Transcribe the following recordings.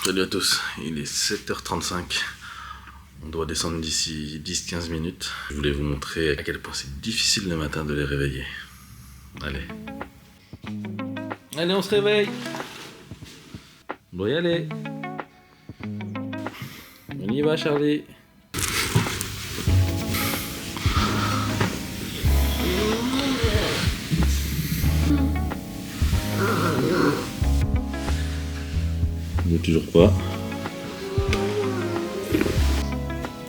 Salut à tous, il est 7h35. On doit descendre d'ici 10-15 minutes. Je voulais vous montrer à quel point c'est difficile le matin de les réveiller. Allez. Allez, on se réveille. On doit y aller. On y va, Charlie. Il n'est toujours pas.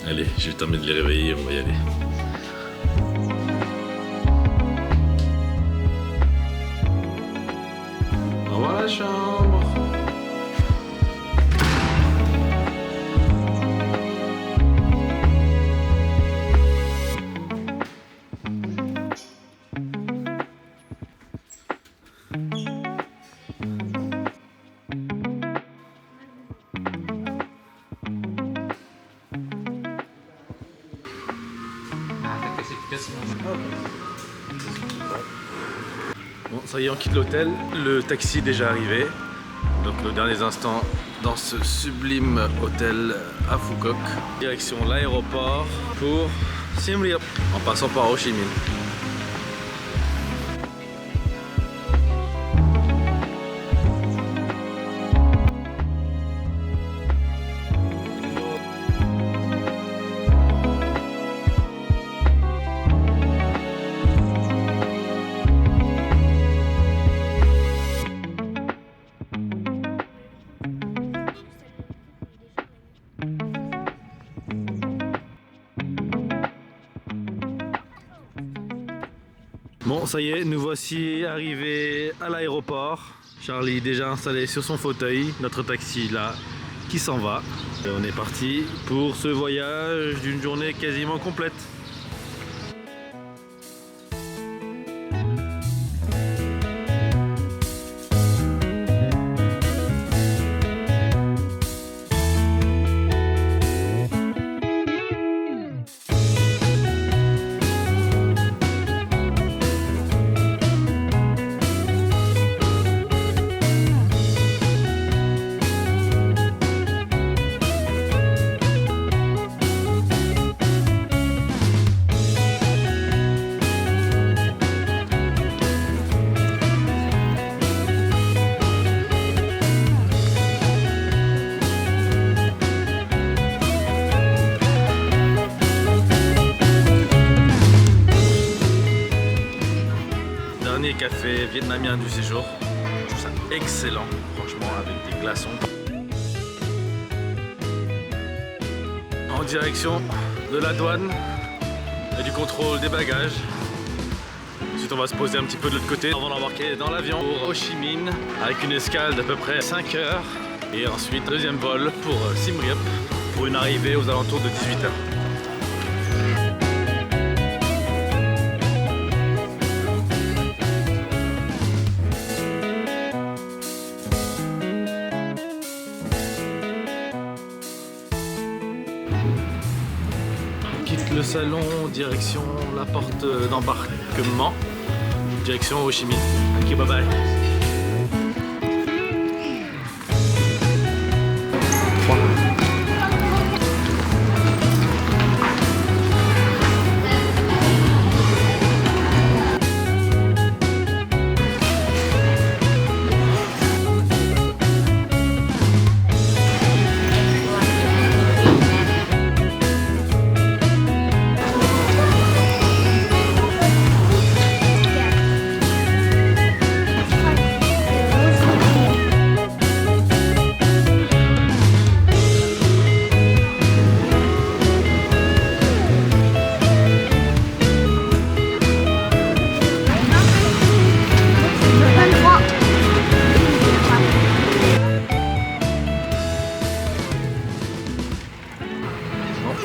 Allez, je vais terminer de les réveiller, on va y aller. Au revoir la chambre. Bon, ça y est, on quitte l'hôtel. Le taxi est déjà arrivé. Donc, nos derniers instants dans ce sublime hôtel à Phuket. Direction l'aéroport pour Siem Reap, en passant par Ho Chi Minh. Bon, ça y est, nous voici arrivés à l'aéroport. Charlie déjà installé sur son fauteuil, notre taxi là qui s'en va. Et on est parti pour ce voyage d'une journée quasiment complète. Café vietnamien du séjour, je trouve ça excellent, franchement, avec des glaçons. En direction de la douane et du contrôle des bagages. Ensuite, on va se poser un petit peu de l'autre côté avant d'embarquer dans l'avion pour Ho Chi Minh avec une escale d'à peu près 5 heures. Et ensuite, deuxième vol pour Siem Reap pour une arrivée aux alentours de 18 heures. Le salon, direction la porte d'embarquement, direction Ho Chi Minh. Ok, bye bye.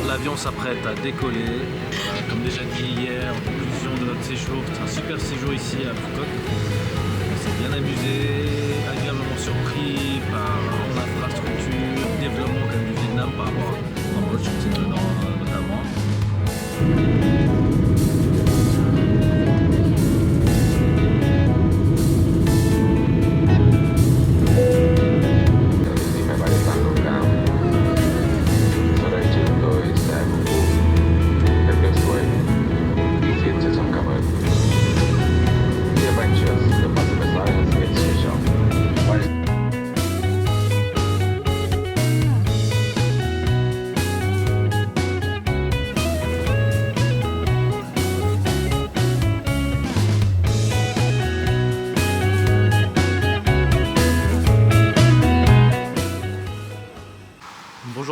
L'avion s'apprête à décoller. Comme déjà dit hier, en conclusion de notre séjour, c'est un super séjour ici à Phuket. On s'est bien amusé, agréablement surpris par l'infrastructure, le développement comme du Vietnam par rapport au Cambodge, notamment.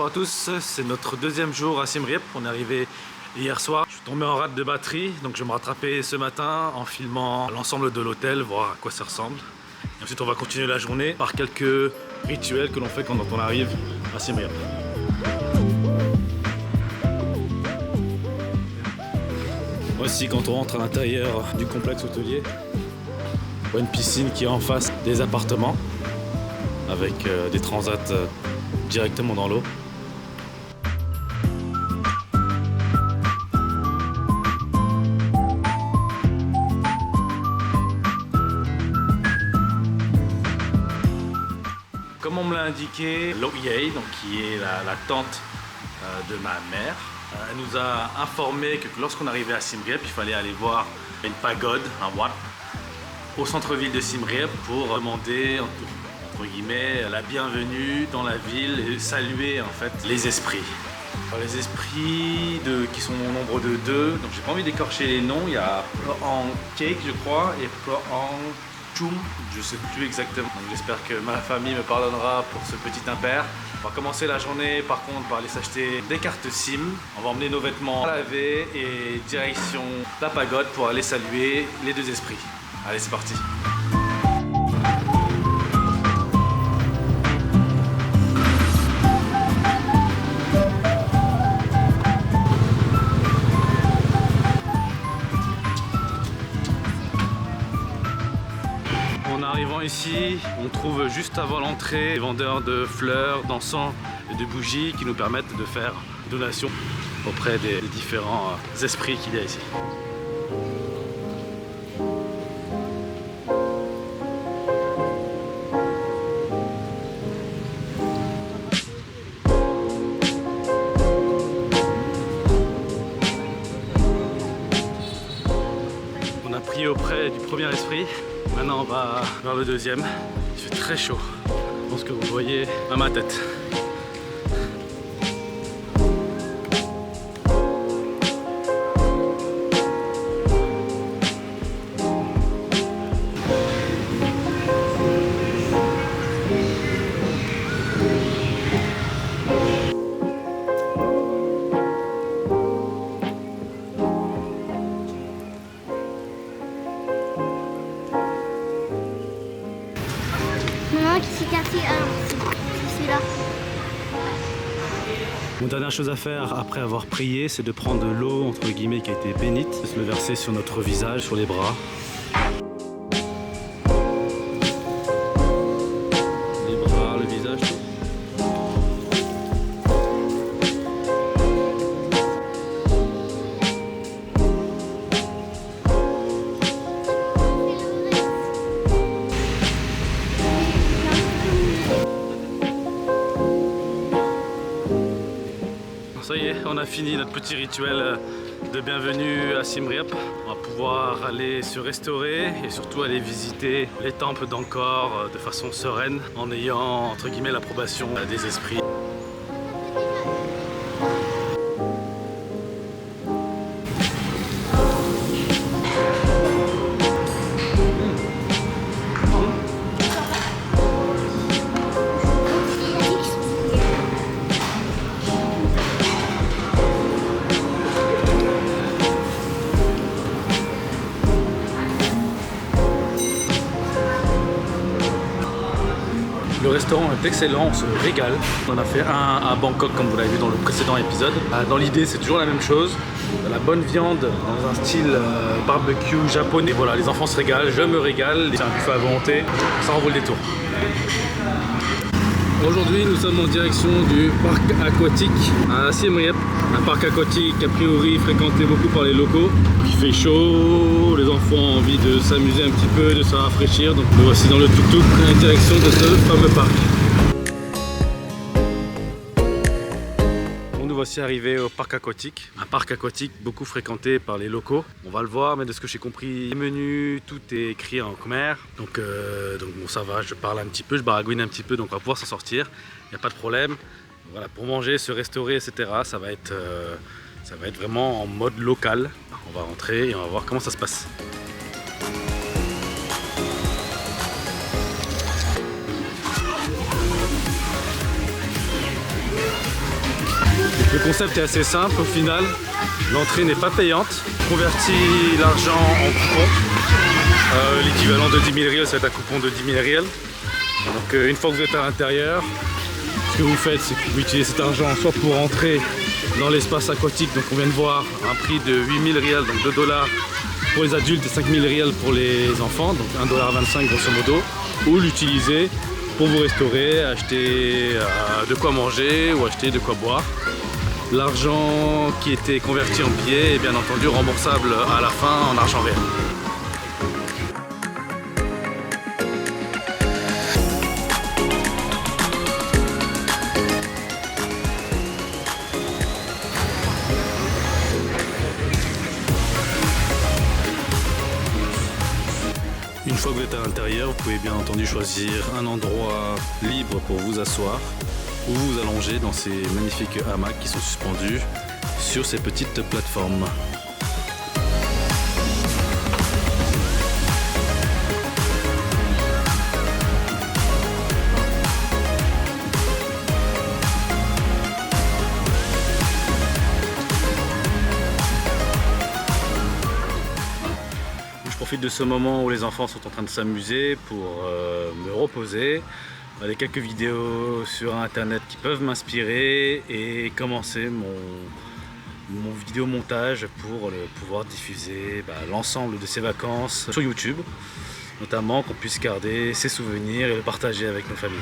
Bonjour à tous, c'est notre deuxième jour à Siem Reap. On est arrivé hier soir. Je suis tombé en rate de batterie, donc je vais me rattraper ce matin en filmant l'ensemble de l'hôtel, voir à quoi ça ressemble. Et ensuite on va continuer la journée par quelques rituels que l'on fait quand on arrive à Siem Reap. Voici quand on rentre à l'intérieur du complexe hôtelier. On voit une piscine qui est en face des appartements avec des transats directement dans l'eau. Comme on me l'a indiqué, Loyei, donc qui est la tante de ma mère, elle nous a informé que lorsqu'on arrivait à Siem Reap, il fallait aller voir une pagode, un wat, au centre-ville de Siem Reap pour demander entre guillemets la bienvenue dans la ville et saluer en fait les esprits. Alors, les esprits qui sont au nombre de 2, donc j'ai pas envie d'écorcher les noms. Il y a Proang Cake je crois et Proang Chum, je sais plus exactement. Donc j'espère que ma famille me pardonnera pour ce petit impair. On va commencer la journée par contre par aller s'acheter des cartes SIM. On va emmener nos vêtements à laver et direction la pagode pour aller saluer les 2 esprits. Allez, c'est parti. En arrivant ici, on trouve juste avant l'entrée des vendeurs de fleurs, d'encens et de bougies qui nous permettent de faire une donation auprès des différents esprits qu'il y a ici. On a prié auprès du premier esprit. Maintenant on va vers le deuxième. Il fait très chaud. Je pense que vous voyez à ma tête. Maman qui s'est cassée, alors c'est celui-là. Mon dernière chose à faire après avoir prié, c'est de prendre de l'eau entre guillemets qui a été bénite, de se le verser sur notre visage, sur les bras. Les bras, le visage. Ça y est, on a fini notre petit rituel de bienvenue à Siem Reap. On va pouvoir aller se restaurer et surtout aller visiter les temples d'Angkor de façon sereine en ayant entre guillemets l'approbation des esprits. Le restaurant est excellent, on se régale. On en a fait un à Bangkok comme vous l'avez vu dans le précédent épisode. Dans l'idée c'est toujours la même chose, de la bonne viande dans un style barbecue japonais. Voilà, les enfants se régalent, je me régale, c'est un buffet à volonté, ça en vaut le détour. Aujourd'hui nous sommes en direction du parc aquatique à Siem Reap. Un parc aquatique a priori fréquenté beaucoup par les locaux. Il fait chaud, les enfants ont envie de s'amuser un petit peu, de se rafraîchir. Donc nous voici dans le tuk-tuk en direction de ce fameux parc. Nous voici arrivés au parc aquatique. Un parc aquatique beaucoup fréquenté par les locaux. On va le voir, mais de ce que j'ai compris, les menus, tout est écrit en khmer. Donc bon, ça va, je parle un petit peu, je baragouine un petit peu, donc on va pouvoir s'en sortir. Il n'y a pas de problème. Voilà, pour manger, se restaurer, etc. Ça va être vraiment en mode local. On va rentrer et on va voir comment ça se passe. concept est assez simple au final. L'entrée n'est pas payante. On convertit l'argent en coupons. L'équivalent de 10 000 riels, ça va être un coupon de 10 000 riels. Donc une fois que vous êtes à l'intérieur, ce que vous faites, c'est que vous utilisez cet argent soit pour entrer dans l'espace aquatique, donc on vient de voir un prix de 8 000 riels, donc 2 dollars pour les adultes et 5 000 riels pour les enfants, donc 1,25 $ grosso modo, ou l'utiliser pour vous restaurer, acheter de quoi manger ou acheter de quoi boire. L'argent qui était converti en billets est bien entendu remboursable à la fin en argent réel. Une fois que vous êtes à l'intérieur, vous pouvez bien entendu choisir un endroit libre pour vous asseoir ou vous allonger dans ces magnifiques hamacs qui sont suspendus sur ces petites plateformes. Je profite de ce moment où les enfants sont en train de s'amuser pour me reposer, regarder quelques vidéos sur internet qui peuvent m'inspirer et commencer mon vidéo montage pour pouvoir diffuser l'ensemble de ces vacances sur YouTube, notamment qu'on puisse garder ces souvenirs et le partager avec nos familles.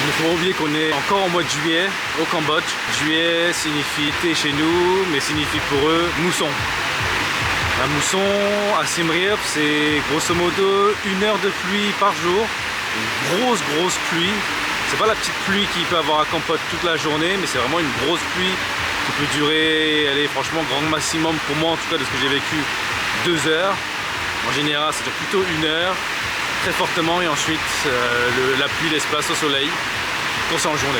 Il ne faut pas oublier qu'on est encore au mois de juillet au Cambodge. Juillet signifie été chez nous, mais signifie pour eux mousson. La mousson à Siem Reap, c'est grosso modo 1 heure de pluie par jour. Une grosse pluie. C'est pas la petite pluie qu'il peut avoir à Kampot toute la journée, mais c'est vraiment une grosse pluie qui peut durer, elle est franchement grand maximum pour moi en tout cas de ce que j'ai vécu, 2 heures. En général, ça dure plutôt 1 heure. Très fortement et ensuite la pluie laisse place au soleil quand c'est en journée.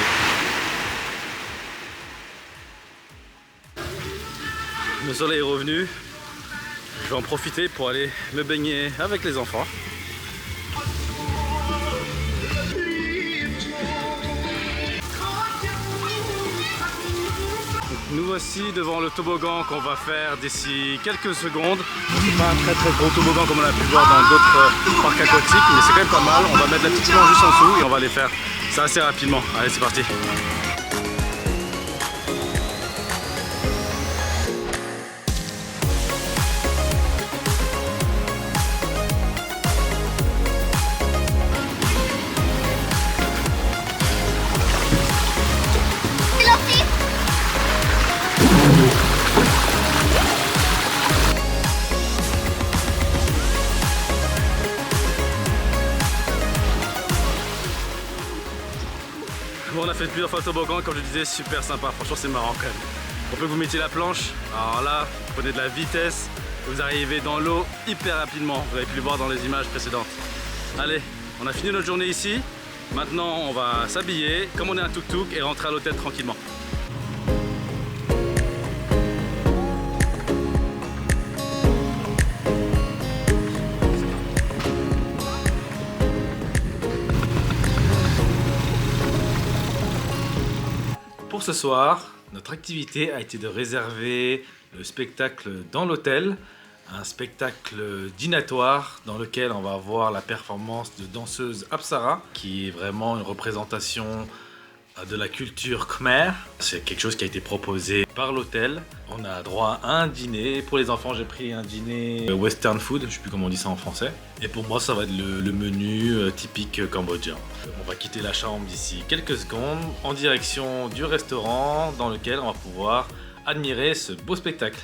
Le soleil est revenu, je vais en profiter pour aller me baigner avec les enfants. Nous voici devant le toboggan qu'on va faire d'ici quelques secondes. C'est pas un très gros toboggan comme on a pu voir dans d'autres parcs aquatiques, mais c'est quand même pas mal. On va mettre la petite planche juste en dessous et on va les faire ça assez rapidement. Allez, c'est parti. Bon, on a fait plusieurs fois le toboggan, comme je disais, super sympa, franchement c'est marrant quand même. On peut vous mettre la planche, alors là, vous prenez de la vitesse, vous arrivez dans l'eau hyper rapidement, vous avez pu le voir dans les images précédentes. Allez, on a fini notre journée ici, maintenant on va s'habiller, comme on est un tuk-tuk, et rentrer à l'hôtel tranquillement. Pour ce soir, notre activité a été de réserver le spectacle dans l'hôtel, un spectacle dînatoire dans lequel on va voir la performance de danseuse Apsara, qui est vraiment une représentation de la culture khmer. C'est quelque chose qui a été proposé par l'hôtel. On a droit à un dîner. Pour les enfants, j'ai pris un dîner western food, je ne sais plus comment on dit ça en français. Et pour moi, ça va être le menu typique cambodgien. On va quitter la chambre d'ici quelques secondes en direction du restaurant dans lequel on va pouvoir admirer ce beau spectacle.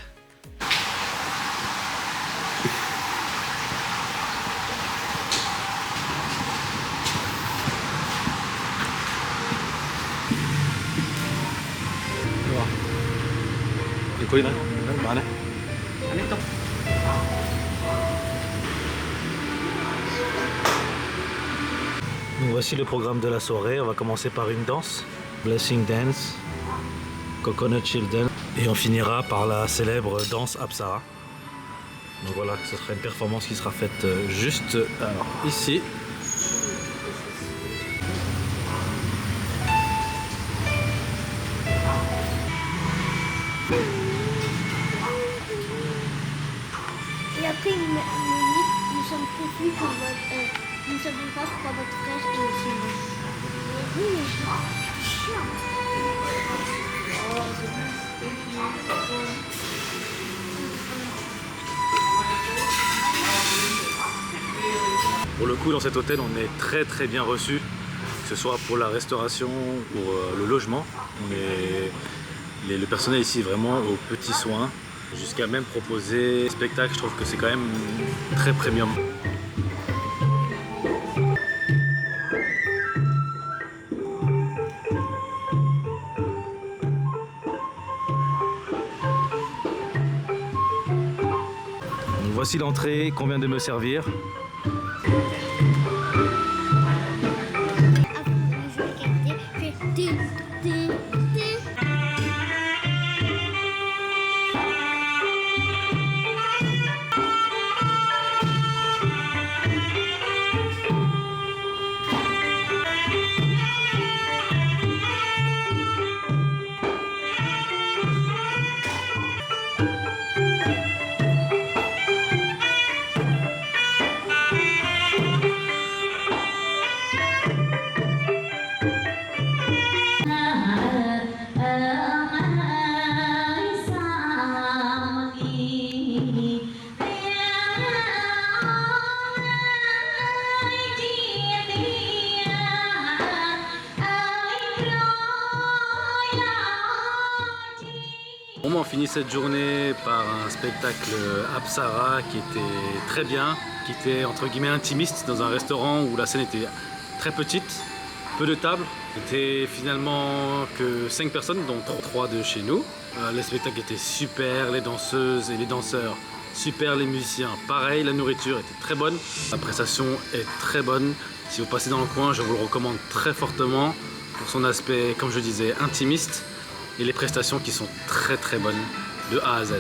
Donc voici le programme de la soirée. On va commencer par une danse, Blessing Dance, Coconut Children, et on finira par la célèbre danse Apsara. Donc voilà, ce sera une performance qui sera faite juste ici. après, il me dit, nous sommes confus pour nous sommes une fois pour votre frère et aussi moi. Oui, mais c'est chiant. Pour le coup, dans cet hôtel, on est très bien reçu, que ce soit pour la restauration ou pour le logement. Le personnel ici est vraiment aux petits soins, jusqu'à même proposer des spectacles. Je trouve que c'est quand même très premium. Donc voici l'entrée qu'on vient de me servir. On finit cette journée par un spectacle Apsara qui était très bien, qui était entre guillemets intimiste dans un restaurant où la scène était très petite, peu de tables. C'était finalement que 5 personnes, dont 3 de chez nous. Les spectacles étaient super, les danseuses et les danseurs super, les musiciens pareil, la nourriture était très bonne, la prestation est très bonne. Si vous passez dans le coin, je vous le recommande très fortement pour son aspect, comme je disais, intimiste. Et les prestations qui sont très bonnes de A à Z.